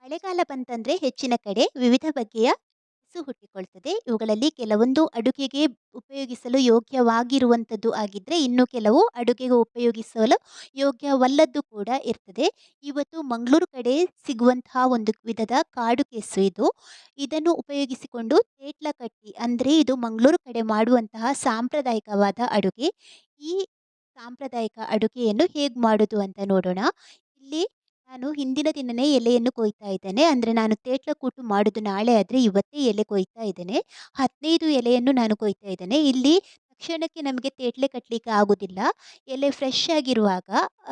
ಮಳೆಗಾಲ ಬಂತಂದ್ರೆ ಹೆಚ್ಚಿನ ಕಡೆ ವಿವಿಧ ಬಗೆಯ ತಿನಿಸು ಹುಟ್ಟಿಕೊಳ್ತದೆ. ಇವುಗಳಲ್ಲಿ ಕೆಲವೊಂದು ಅಡುಗೆಗೆ ಉಪಯೋಗಿಸಲು ಯೋಗ್ಯವಾಗಿರುವಂಥದ್ದು ಆಗಿದ್ರೆ, ಇನ್ನು ಕೆಲವು ಅಡುಗೆಗೆ ಉಪಯೋಗಿಸಲು ಯೋಗ್ಯವಲ್ಲದ್ದು ಕೂಡ ಇರ್ತದೆ. ಇವತ್ತು ಮಂಗಳೂರು ಕಡೆ ಸಿಗುವಂತಹ ಒಂದು ವಿಧದ ಕಾಡು ಕೆಸ್ಸು ಇದು. ಇದನ್ನು ಉಪಯೋಗಿಸಿಕೊಂಡು ತೇಟ್ಲಕಟ್ಟಿ ಅಂದ್ರೆ ಇದು ಮಂಗಳೂರು ಕಡೆ ಮಾಡುವಂತಹ ಸಾಂಪ್ರದಾಯಿಕವಾದ ಅಡುಗೆ. ಈ ಸಾಂಪ್ರದಾಯಿಕ ಅಡುಗೆಯನ್ನು ಹೇಗೆ ಮಾಡೋದು ಅಂತ ನೋಡೋಣ. ಇಲ್ಲಿ ನಾನು ಹಿಂದಿನ ದಿನನೇ ಎಲೆಯನ್ನು ಕೊಯ್ತಾ ಇದ್ದೇನೆ. ಅಂದ್ರೆ ನಾನು ತೇಟ್ಲ ಕೂಟು ಮಾಡುದು ನಾಳೆ ಆದ್ರೆ ಇವತ್ತೇ ಎಲೆ ಕೊಯ್ತಾ ಇದ್ದೇನೆ. 15 ಎಲೆಯನ್ನು ನಾನು ಕೊಯ್ತಾ ಇದ್ದೇನೆ. ಇಲ್ಲಿ ತಕ್ಷಣಕ್ಕೆ ನಮಗೆ ತೇಟ್ಲೆ ಕಟ್ಲಿಕ್ಕೆ ಆಗುದಿಲ್ಲ. ಎಲೆ ಫ್ರೆಶ್ ಆಗಿರುವಾಗ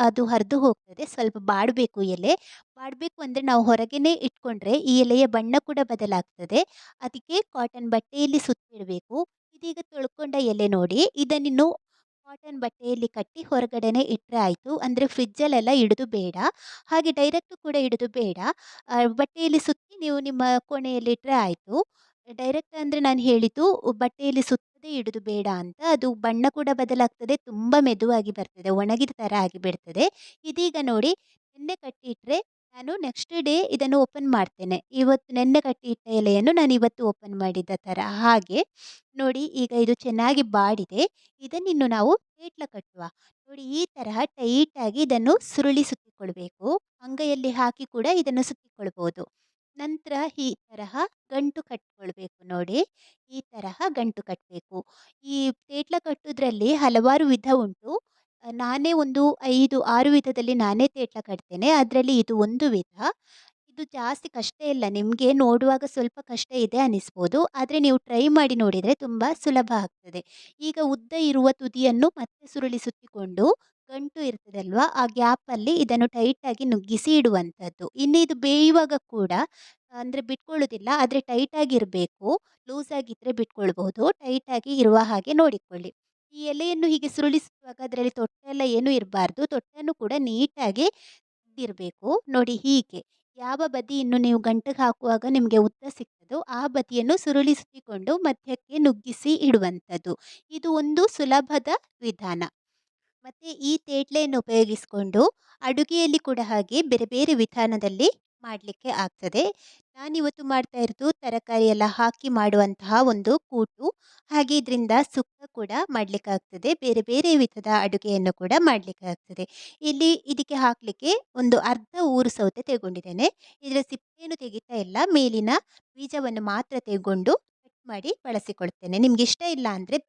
ಅದು ಹರಿದು ಹೋಗ್ತದೆ. ಸ್ವಲ್ಪ ಬಾಡಬೇಕು ಎಲೆ. ಬಾಡಬೇಕು ಅಂದ್ರೆ ನಾವು ಹೊರಗೇನೆ ಇಟ್ಕೊಂಡ್ರೆ ಈ ಎಲೆಯ ಬಣ್ಣ ಕೂಡ ಬದಲಾಗ್ತದೆ. ಅದಕ್ಕೆ ಕಾಟನ್ ಬಟ್ಟೆಯಲ್ಲಿ ಸುತ್ತಿಡಬೇಕು. ಇದೀಗ ತೊಳ್ಕೊಂಡ ಎಲೆ ನೋಡಿ. ಇದನ್ನಿನ್ನು ಕಾಟನ್ ಬಟ್ಟೆಯಲ್ಲಿ ಕಟ್ಟಿ ಹೊರಗಡೆನೆ ಇಟ್ರೆ ಆಯ್ತು. ಅಂದ್ರೆ ಫ್ರಿಡ್ಜಲ್ಲೆಲ್ಲ ಇಡುದು ಬೇಡ. ಹಾಗೆ ಡೈರೆಕ್ಟ್ ಕೂಡ ಇಡುದು ಬೇಡ. ಬಟ್ಟೆಯಲ್ಲಿ ಸುತ್ತಿ ನೀವು ನಿಮ್ಮ ಕೋಣೆಯಲ್ಲಿ ಇಟ್ರೆ ಆಯ್ತು. ಡೈರೆಕ್ಟ್ ಅಂದ್ರೆ ನಾನು ಹೇಳಿದ್ದು ಬಟ್ಟೆಯಲ್ಲಿ ಸುತ್ತದೇ ಇಡುದು ಬೇಡ ಅಂತ. ಅದು ಬಣ್ಣ ಕೂಡ ಬದಲಾಗ್ತದೆ, ತುಂಬಾ ಮೆದುವಾಗಿ ಬರ್ತದೆ, ಒಣಗಿದ ಥರ ಆಗಿ ಬಿಡ್ತದೆ. ಇದೀಗ ನೋಡಿ, ನೆನ್ನೆ ಕಟ್ಟಿ ಇಟ್ರೆ ನಾನು ನೆಕ್ಸ್ಟ್ ಡೇ ಇದನ್ನು ಓಪನ್ ಮಾಡ್ತೇನೆ. ಇವತ್ತು ನೆನ್ನೆ ಕಟ್ಟಿ ಇಟ್ಟ ಎಲೆಯನ್ನು ನಾನು ಇವತ್ತು ಓಪನ್ ಮಾಡಿದ ಥರ. ಹಾಗೆ ನೋಡಿ, ಈಗ ಇದು ಚೆನ್ನಾಗಿ ಬಾಡಿದೆ. ಇದನ್ನಿನ್ನು ನಾವು ತೇಟ್ಲ ಕಟ್ಟುವ. ನೋಡಿ, ಈ ತರಹ ಟೈಟಾಗಿ ಇದನ್ನು ಸುರುಳಿ ಸುತ್ತಿಕೊಳ್ಬೇಕು. ಅಂಗೈಯಲ್ಲಿ ಹಾಕಿ ಕೂಡ ಇದನ್ನು ಸುತ್ತಿಕೊಳ್ಬೋದು. ನಂತರ ಈ ತರಹ ಗಂಟು ಕಟ್ಕೊಳ್ಬೇಕು ನೋಡಿ. ಈ ತರಹ ಗಂಟು ಕಟ್ಟಬೇಕು. ಈ ತೇಟ್ಲ ಕಟ್ಟುದ್ರಲ್ಲಿ ಹಲವಾರು ವಿಧ ಉಂಟು. ನಾನೇ ಒಂದು 5, 6 ವಿಧದಲ್ಲಿ ನಾನೇ ತೇಟ್ಲ ಕಟ್ತೇನೆ. ಅದರಲ್ಲಿ ಇದು ಒಂದು ವಿಧ. ಇದು ಜಾಸ್ತಿ ಕಷ್ಟ ಇಲ್ಲ. ನಿಮ್ಗೆ ನೋಡುವಾಗ ಸ್ವಲ್ಪ ಕಷ್ಟ ಇದೆ ಅನಿಸ್ಬೋದು. ಆದ್ರೆ ನೀವು ಟ್ರೈ ಮಾಡಿ ನೋಡಿದ್ರೆ ತುಂಬಾ ಸುಲಭ ಆಗ್ತದೆ. ಈಗ ಉದ್ದ ಇರುವ ತುದಿಯನ್ನು ಮತ್ತೆ ಸುರುಳಿ ಸುತ್ತಿಕೊಂಡು, ಗಂಟು ಇರ್ತದಲ್ವಾ, ಆ ಗ್ಯಾಪಲ್ಲಿ ಇದನ್ನು ಟೈಟಾಗಿ ನುಗ್ಗಿಸಿ ಇಡುವಂಥದ್ದು. ಇನ್ನು ಇದು ಬೇಯುವಾಗ ಕೂಡ ಅಂದ್ರೆ ಬಿಟ್ಕೊಳ್ಳುದಿಲ್ಲ. ಆದ್ರೆ ಟೈಟಾಗಿ ಇರಬೇಕು. ಲೂಸ್ ಆಗಿದ್ರೆ ಬಿಟ್ಕೊಳ್ಬಹುದು. ಟೈಟಾಗಿ ಇರುವ ಹಾಗೆ ನೋಡಿಕೊಳ್ಳಿ. ಈ ಎಲೆಯನ್ನು ಹೀಗೆ ಸುರುಳಿ ಸುತ್ತುವಾಗ ಅದರಲ್ಲಿ ತೊಟ್ಟೆಲ್ಲ ಏನೂ ಇರಬಾರ್ದು. ತೊಟ್ಟನ್ನು ಕೂಡ ನೀಟಾಗಿ ಇರಬೇಕು. ನೋಡಿ ಹೀಗೆ. ಯಾವ ಬದಿಯನ್ನು ನೀವು ಗಂಟಿಗೆ ಹಾಕುವಾಗ ನಿಮಗೆ ಉದ್ದ ಸಿಗ್ತದೋ ಆ ಬದಿಯನ್ನು ಸುರುಳಿ ಸುತ್ತಿಕೊಂಡು ಮಧ್ಯಕ್ಕೆ ನುಗ್ಗಿಸಿ ಇಡುವಂಥದ್ದು. ಇದು ಒಂದು ಸುಲಭದ ವಿಧಾನ. ಮತ್ತೆ ಈ ತೇಟ್ಲೆಯನ್ನು ಉಪಯೋಗಿಸಿಕೊಂಡು ಅಡುಗೆಯಲ್ಲಿ ಕೂಡ ಹಾಗೆ ಬೇರೆ ಬೇರೆ ವಿಧಾನದಲ್ಲಿ ಮಾಡಲಿಕ್ಕೆ ಆಗ್ತದೆ. ನಾನಿವತ್ತು ಮಾಡ್ತಾ ಇರೋದು ತರಕಾರಿ ಎಲ್ಲ ಹಾಕಿ ಮಾಡುವಂತಹ ಒಂದು ಕೂಟು. ಹಾಗೆ ಇದರಿಂದ ಸುಕ್ಕ ಕೂಡ ಮಾಡಲಿಕ್ಕಾಗ್ತದೆ. ಬೇರೆ ಬೇರೆ ವಿಧದ ಅಡುಗೆಯನ್ನು ಕೂಡ ಮಾಡಲಿಕ್ಕಾಗ್ತದೆ. ಇಲ್ಲಿ ಇದಕ್ಕೆ ಹಾಕಲಿಕ್ಕೆ ಒಂದು ಅರ್ಧ ಊರು ಸೌತೆ ತೆಗೊಂಡಿದ್ದೇನೆ. ಇದರ ಸಿಪ್ಪೆಯನ್ನು ತೆಗಿತಾ ಇಲ್ಲ, ಮೇಲಿನ ಬೀಜವನ್ನು ಮಾತ್ರ ತೆಗೊಂಡು ಕಟ್ ಮಾಡಿ ಬಳಸಿಕೊಳ್ತೇನೆ. ನಿಮ್ಗೆ ಇಷ್ಟ ಇಲ್ಲ ಅಂದರೆ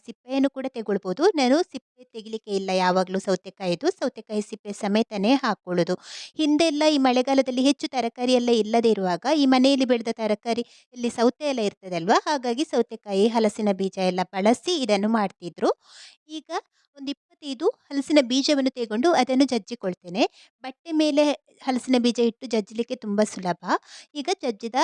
ಸಿಪ್ಪೆಯನ್ನು ಕೂಡ ತೆಗೊಳ್ಬೋದು. ನಾನು ಸಿಪ್ಪೆ ತೆಗಿಲಿಕ್ಕೆ ಇಲ್ಲ ಯಾವಾಗಲೂ ಸೌತೆಕಾಯಿದು. ಸೌತೆಕಾಯಿ ಸಿಪ್ಪೆ ಸಮೇತನೇ ಹಾಕ್ಕೊಳ್ಳೋದು. ಹಿಂದೆಲ್ಲ ಈ ಮಳೆಗಾಲದಲ್ಲಿ ಹೆಚ್ಚು ತರಕಾರಿ ಎಲ್ಲ ಇಲ್ಲದೆ ಇರುವಾಗ ಈ ಮನೆಯಲ್ಲಿ ಬೆಳೆದ ತರಕಾರಿ ಇಲ್ಲಿ ಸೌತೆ ಎಲ್ಲ ಇರ್ತದಲ್ವಾ, ಹಾಗಾಗಿ ಸೌತೆಕಾಯಿ, ಹಲಸಿನ ಬೀಜ ಎಲ್ಲ ಬಳಸಿ ಇದನ್ನು ಮಾಡ್ತಿದ್ರು. ಈಗ ಒಂದು 25 ಹಲಸಿನ ಬೀಜವನ್ನು ತೆಗೊಂಡು ಅದನ್ನು ಜಜ್ಜಿಕೊಳ್ತೇನೆ. ಬಟ್ಟೆ ಮೇಲೆ ಹಲಸಿನ ಬೀಜ ಇಟ್ಟು ಜಜ್ಜಲಿಕ್ಕೆ ತುಂಬ ಸುಲಭ. ಈಗ ಜಜ್ಜಿದ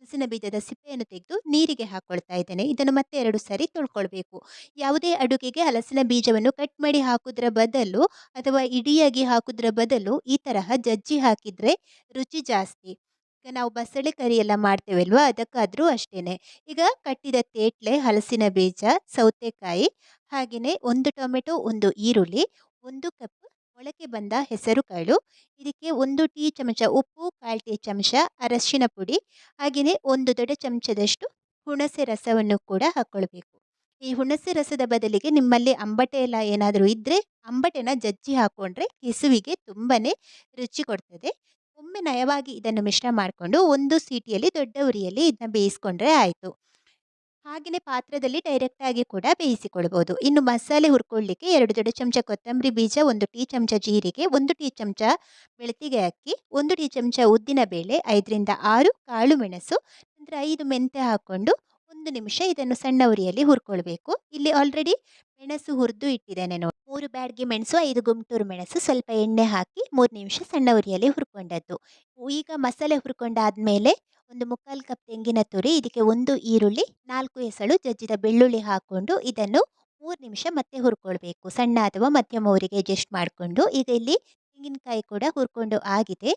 ಹಲಸಿನ ಬೀಜದ ಸಿಪ್ಪೆಯನ್ನು ತೆಗೆದು ನೀರಿಗೆ ಹಾಕ್ಕೊಳ್ತಾ ಇದ್ದೇನೆ. ಇದನ್ನು ಮತ್ತೆ 2 ಸಾರಿ ತೊಳ್ಕೊಳ್ಬೇಕು. ಯಾವುದೇ ಅಡುಗೆಗೆ ಹಲಸಿನ ಬೀಜವನ್ನು ಕಟ್ ಮಾಡಿ ಹಾಕುವುದರ ಬದಲು ಅಥವಾ ಇಡಿಯಾಗಿ ಹಾಕುವುದರ ಬದಲು ಈ ತರಹ ಜಜ್ಜಿ ಹಾಕಿದರೆ ರುಚಿ ಜಾಸ್ತಿ. ಈಗ ನಾವು ಬಸಳೆ ಕರಿ ಎಲ್ಲ ಮಾಡ್ತೇವಲ್ವಾ, ಅದಕ್ಕಾದರೂ ಅಷ್ಟೇನೆ. ಈಗ ಕಟ್ಟಿದ ತೇಟ್ಲೆ, ಹಲಸಿನ ಬೀಜ, ಸೌತೆಕಾಯಿ, ಹಾಗೆಯೇ 1 ಟೊಮೆಟೊ, 1 ಈರುಳ್ಳಿ, 1 ಕಪ್ ಮೊಳಕೆ ಬಂದ ಹೆಸರುಕಾಳು, ಇದಕ್ಕೆ 1 ಟೀ ಚಮಚ ಉಪ್ಪು, 1/4 ಟೀ ಚಮಚ ಅರಶಿನ ಪುಡಿ, ಹಾಗೆಯೇ 1 ದೊಡ್ಡ ಚಮಚದಷ್ಟು ಹುಣಸೆ ರಸವನ್ನು ಕೂಡ ಹಾಕ್ಕೊಳ್ಬೇಕು. ಈ ಹುಣಸೆ ರಸದ ಬದಲಿಗೆ ನಿಮ್ಮಲ್ಲಿ ಅಂಬಟೆ ಎಲ್ಲ ಏನಾದರೂ ಇದ್ದರೆ ಅಂಬಟೆನ ಜಜ್ಜಿ ಹಾಕ್ಕೊಂಡ್ರೆ ಕೆಸುವಿಗೆ ತುಂಬನೇ ರುಚಿ ಕೊಡ್ತದೆ. ಒಮ್ಮೆ ನಯವಾಗಿ ಇದನ್ನು ಮಿಶ್ರ ಮಾಡಿಕೊಂಡು ಒಂದು ಸೀಟಿಯಲ್ಲಿ ದೊಡ್ಡ ಉರಿಯಲ್ಲಿ ಇದನ್ನ ಬೇಯಿಸ್ಕೊಂಡ್ರೆ ಆಯಿತು. ಹಾಗೆಯೇ ಪಾತ್ರದಲ್ಲಿ ಡೈರೆಕ್ಟಾಗಿ ಕೂಡ ಬೇಯಿಸಿಕೊಳ್ಬೋದು. ಇನ್ನು ಮಸಾಲೆ ಹುರ್ಕೊಳ್ಳಿಕ್ಕೆ 2 ದೊಡ್ಡ ಚಮಚ ಕೊತ್ತಂಬರಿ ಬೀಜ, 1 ಟೀ ಚಮಚ ಜೀರಿಗೆ, 1 ಟೀ ಚಮಚ ಬೆಳ್ತಿಗೆ ಅಕ್ಕಿ, 1 ಟೀ ಚಮಚ ಉದ್ದಿನ ಬೇಳೆ, 5ರಿಂದ 6 ಕಾಳು ಮೆಣಸು, ನಂತರ 5 ಮೆಂತ್ಯ ಹಾಕ್ಕೊಂಡು 1 ನಿಮಿಷ ಇದನ್ನು ಸಣ್ಣ ಉರಿಯಲ್ಲಿ ಹುರ್ಕೊಳ್ಬೇಕು. ಇಲ್ಲಿ ಆಲ್ರೆಡಿ ಮೆಣಸು ಹುರಿದು ಇಟ್ಟಿದ್ದೇನೆ ನೋಡಿ. 3 ಬ್ಯಾಡ್ಗೆ ಮೆಣಸು, 5 ಗುಂಟೂರು ಮೆಣಸು, ಸ್ವಲ್ಪ ಎಣ್ಣೆ ಹಾಕಿ 3 ನಿಮಿಷ ಸಣ್ಣ ಉರಿಯಲ್ಲಿ ಹುರ್ಕೊಂಡದ್ದು. ಈಗ ಮಸಾಲೆ ಹುರ್ಕೊಂಡಾದ್ಮೇಲೆ ಒಂದು 3/4 ಕಪ್ ತೆಂಗಿನ ತುರಿ, ಇದಕ್ಕೆ 1 ಈರುಳ್ಳಿ, 4 ಎಸಳು ಜಜ್ಜಿದ ಬೆಳ್ಳುಳ್ಳಿ ಹಾಕ್ಕೊಂಡು ಇದನ್ನು 3 ನಿಮಿಷ ಮತ್ತೆ ಹುರ್ಕೊಳ್ಬೇಕು. ಸಣ್ಣ ಅಥವಾ ಮಧ್ಯಮ ಉರಿಗೆ ಅಡ್ಜಸ್ಟ್ ಮಾಡಿಕೊಂಡು. ಈಗ ಇಲ್ಲಿ ತೆಂಗಿನಕಾಯಿ ಕೂಡ ಹುರ್ಕೊಂಡು ಆಗಿದೆ.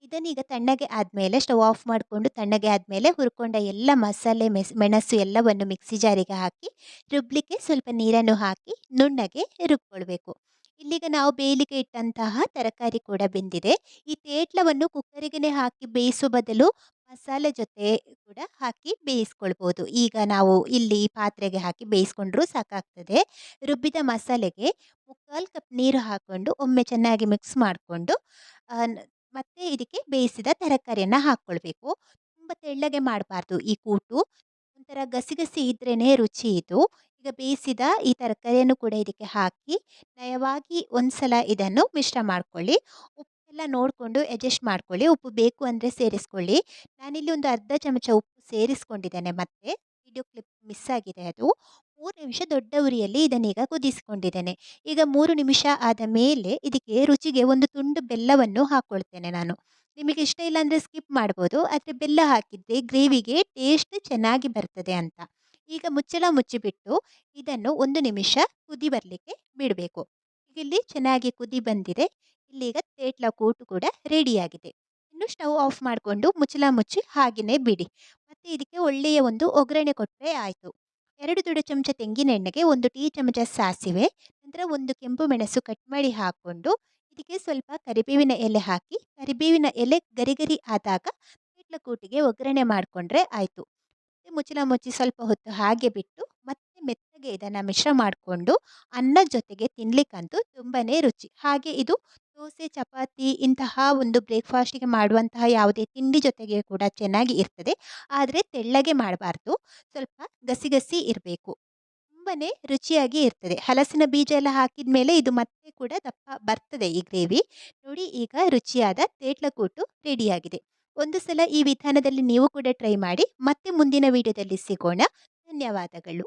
ಇದನ್ನೀಗ ತಣ್ಣಗೆ ಆದಮೇಲೆ ಸ್ಟವ್ ಆಫ್ ಮಾಡಿಕೊಂಡು ತಣ್ಣಗೆ ಆದಮೇಲೆ ಹುರ್ಕೊಂಡ ಎಲ್ಲ ಮಸಾಲೆ ಮೆಣಸು ಎಲ್ಲವನ್ನು ಮಿಕ್ಸಿ ಜಾರಿಗೆ ಹಾಕಿ ರುಬ್ಲಿಕ್ಕೆ ಸ್ವಲ್ಪ ನೀರನ್ನು ಹಾಕಿ ನುಣ್ಣಗೆ ರುಬ್ಕೊಳ್ಬೇಕು. ಇಲ್ಲಿಗ ನಾವು ಬೇಯಲಿಕ್ಕೆ ಇಟ್ಟಂತಹ ತರಕಾರಿ ಕೂಡ ಬೆಂದಿದೆ. ಈ ತೇಟ್ಲವನ್ನು ಕುಕ್ಕರಿಗೆನೆ ಹಾಕಿ ಬೇಯಿಸೋ ಬದಲು ಮಸಾಲೆ ಜೊತೆ ಕೂಡ ಹಾಕಿ ಬೇಯಿಸ್ಕೊಳ್ಬೋದು. ಈಗ ನಾವು ಇಲ್ಲಿ ಪಾತ್ರೆಗೆ ಹಾಕಿ ಬೇಯಿಸ್ಕೊಂಡ್ರೂ ಸಾಕಾಗ್ತದೆ. ರುಬ್ಬಿದ ಮಸಾಲೆಗೆ 3/4 ಕಪ್ ನೀರು ಹಾಕೊಂಡು ಒಮ್ಮೆ ಚೆನ್ನಾಗಿ ಮಿಕ್ಸ್ ಮಾಡಿಕೊಂಡು ನ ಮತ್ತೆ ಇದಕ್ಕೆ ಬೇಯಿಸಿದ ತರಕಾರಿಯನ್ನ ಹಾಕ್ಕೊಳ್ಬೇಕು. ತುಂಬ ತೆಳ್ಳಗೆ ಮಾಡಬಾರ್ದು ಈ ಕೂಟು. ಒಂಥರ ಗಸಿ ಗಸಿ ಇದ್ರೇನೆ ರುಚಿ ಇದು. ಈಗ ಬೇಯಿಸಿದ ಈ ತರಕಾರಿಯನ್ನು ಕೂಡ ಇದಕ್ಕೆ ಹಾಕಿ ನಯವಾಗಿ ಒಂದ್ಸಲ ಇದನ್ನು ಮಿಶ್ರ ಮಾಡ್ಕೊಳ್ಳಿ. ಉಪ್ಪೆಲ್ಲ ನೋಡಿಕೊಂಡು ಅಡ್ಜಸ್ಟ್ ಮಾಡ್ಕೊಳ್ಳಿ. ಉಪ್ಪು ಬೇಕು ಅಂದರೆ ಸೇರಿಸ್ಕೊಳ್ಳಿ. ನಾನಿಲ್ಲಿ ಒಂದು ಅರ್ಧ ಚಮಚ ಉಪ್ಪು ಸೇರಿಸ್ಕೊಂಡಿದ್ದೇನೆ ಮತ್ತೆ. ವಿಡಿಯೋ ಕ್ಲಿಪ್ ಮಿಸ್ ಆಗಿದೆ ಅದು. 3 ನಿಮಿಷ ದೊಡ್ಡ ಉರಿಯಲ್ಲಿ ಇದನ್ನೀಗ ಕುದಿಸಿಕೊಂಡಿದ್ದೇನೆ. ಈಗ 3 ನಿಮಿಷ ಆದ ಮೇಲೆ ಇದಕ್ಕೆ ರುಚಿಗೆ ಒಂದು ತುಂಡು ಬೆಲ್ಲವನ್ನು ಹಾಕ್ಕೊಳ್ತೇನೆ ನಾನು. ನಿಮಗೆ ಇಷ್ಟ ಇಲ್ಲ ಅಂದರೆ ಸ್ಕಿಪ್ ಮಾಡ್ಬೋದು. ಆದರೆ ಬೆಲ್ಲ ಹಾಕಿದ್ರೆ ಗ್ರೇವಿಗೆ ಟೇಸ್ಟ್ ಚೆನ್ನಾಗಿ ಬರ್ತದೆ ಅಂತ. ಈಗ ಮುಚ್ಚಳ ಮುಚ್ಚಿಬಿಟ್ಟು ಇದನ್ನು 1 ನಿಮಿಷ ಕುದಿ ಬರಲಿಕ್ಕೆ ಬಿಡಬೇಕು. ಇಲ್ಲಿ ಚೆನ್ನಾಗಿ ಕುದಿ ಬಂದಿದೆ. ಇಲ್ಲೀಗ ತೇಟ್ಲ ಕೂಟು ಕೂಡ ರೆಡಿಯಾಗಿದೆ. ಇನ್ನು ಸ್ಟವ್ ಆಫ್ ಮಾಡಿಕೊಂಡು ಮುಚ್ಚಳ ಮುಚ್ಚಿ ಹಾಗೆಯೇ ಬಿಡಿ. ಮತ್ತೆ ಇದಕ್ಕೆ ಒಳ್ಳೆಯ ಒಂದು ಒಗ್ಗರಣೆ ಕೊಟ್ಟರೆ ಆಯಿತು. 2 ದೊಡ್ಡ ಚಮಚ ತೆಂಗಿನೆಣ್ಣೆಗೆ 1 ಟೀ ಚಮಚ ಸಾಸಿವೆ, ನಂತರ 1 ಕೆಂಪು ಮೆಣಸು ಕಟ್ ಮಾಡಿ ಹಾಕ್ಕೊಂಡು ಇದಕ್ಕೆ ಸ್ವಲ್ಪ ಕರಿಬೇವಿನ ಎಲೆ ಹಾಕಿ, ಕರಿಬೇವಿನ ಎಲೆ ಗರಿ ಗರಿ ಆದಾಗ ತೇಟ್ಲ ಕೂಟಿಗೆ ಒಗ್ಗರಣೆ ಮಾಡಿಕೊಂಡ್ರೆ ಆಯಿತು. ಮುಚ್ಚಳ ಮುಚ್ಚಿ ಸ್ವಲ್ಪ ಹೊತ್ತು ಹಾಗೆ ಬಿಟ್ಟು ಮತ್ತೆ ಮೆತ್ತಗೆ ಇದನ್ನು ಮಿಶ್ರ ಮಾಡಿಕೊಂಡು ಅನ್ನದ ಜೊತೆಗೆ ತಿನ್ಲಿಕ್ಕಂತೂ ತುಂಬನೇ ರುಚಿ. ಹಾಗೆ ಇದು ದೋಸೆ, ಚಪಾತಿ ಇಂತಹ ಒಂದು ಬ್ರೇಕ್‌ಫಾಸ್ಟ್‌ಗೆ ಮಾಡುವಂತಹ ಯಾವುದೇ ತಿಂಡಿ ಜೊತೆಗೆ ಕೂಡ ಚೆನ್ನಾಗಿ ಇರ್ತದೆ. ಆದರೆ ತೆಳ್ಳಗೆ ಮಾಡಬಾರ್ದು. ಸ್ವಲ್ಪ ಗಸಿ ಗಸಿ ಇರಬೇಕು. ತುಂಬನೇ ರುಚಿಯಾಗಿ ಇರ್ತದೆ. ಹಲಸಿನ ಬೀಜ ಎಲ್ಲ ಹಾಕಿದ ಮೇಲೆ ಇದು ಮತ್ತೆ ಕೂಡ ದಪ್ಪ ಬರ್ತದೆ ಈ ಗ್ರೇವಿ. ನೋಡಿ ಈಗ ರುಚಿಯಾದ ತೇಟ್ಲ ಕೂಟು ರೆಡಿಯಾಗಿದೆ. ಒಂದು ಸಲ ಈ ವಿಧಾನದಲ್ಲಿ ನೀವು ಕೂಡ ಟ್ರೈ ಮಾಡಿ. ಮತ್ತೆ ಮುಂದಿನ ವಿಡಿಯೋದಲ್ಲಿ ಸಿಗೋಣ. ಧನ್ಯವಾದಗಳು.